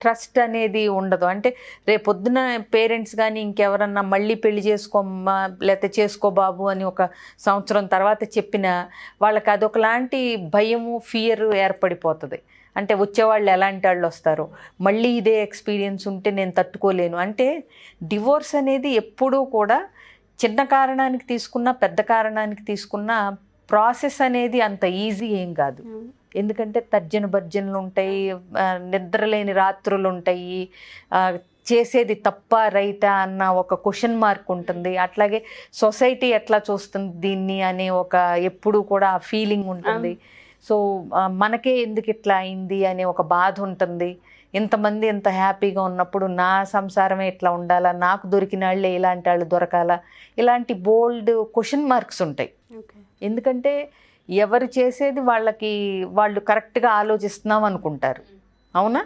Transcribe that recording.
Trust అనేది ఉండదు. అంటే రేపొద్దున పేరెంట్స్ కానీ ఇంకెవరన్నా మళ్ళీ పెళ్లి చేసుకోమ్మా లేకపోతే చేసుకో బాబు అని ఒక సంవత్సరం తర్వాత చెప్పినా వాళ్ళకి అదొకలాంటి భయము, ఫియర్ ఏర్పడిపోతుంది. అంటే వచ్చేవాళ్ళు ఎలాంటి వాళ్ళు వస్తారు, మళ్ళీ ఇదే ఎక్స్పీరియన్స్ ఉంటే నేను తట్టుకోలేను. అంటే డివోర్స్ అనేది ఎప్పుడూ కూడా చిన్న కారణానికి తీసుకున్నా పెద్ద కారణానికి తీసుకున్నా ప్రాసెస్ అనేది అంత ఈజీ ఏం కాదు. ఎందుకంటే తర్జన భర్జనలు ఉంటాయి, నిద్రలేని రాత్రులు ఉంటాయి, చేసేది తప్ప రైటా అన్న ఒక క్వశ్చన్ మార్క్ ఉంటుంది. అట్లాగే సొసైటీ ఎట్లా చూస్తుంది దీన్ని అనే ఒక ఎప్పుడు కూడా ఆ ఫీలింగ్ ఉంటుంది. సో మనకే ఎందుకు ఇట్లా అయింది అనే ఒక బాధ ఉంటుంది. ఇంతమంది ఇంత హ్యాపీగా ఉన్నప్పుడు నా సంసారమే ఇట్లా ఉండాలా, నాకు దొరికిన వాళ్ళే ఇలాంటి వాళ్ళు దొరకాలా, ఇలాంటి బోల్డ్ క్వశ్చన్ మార్క్స్ ఉంటాయి. ఎందుకంటే ఎవరు చేసేది వాళ్ళు కరెక్ట్గా ఆలోచిస్తున్నాం అనుకుంటారు. అవునా?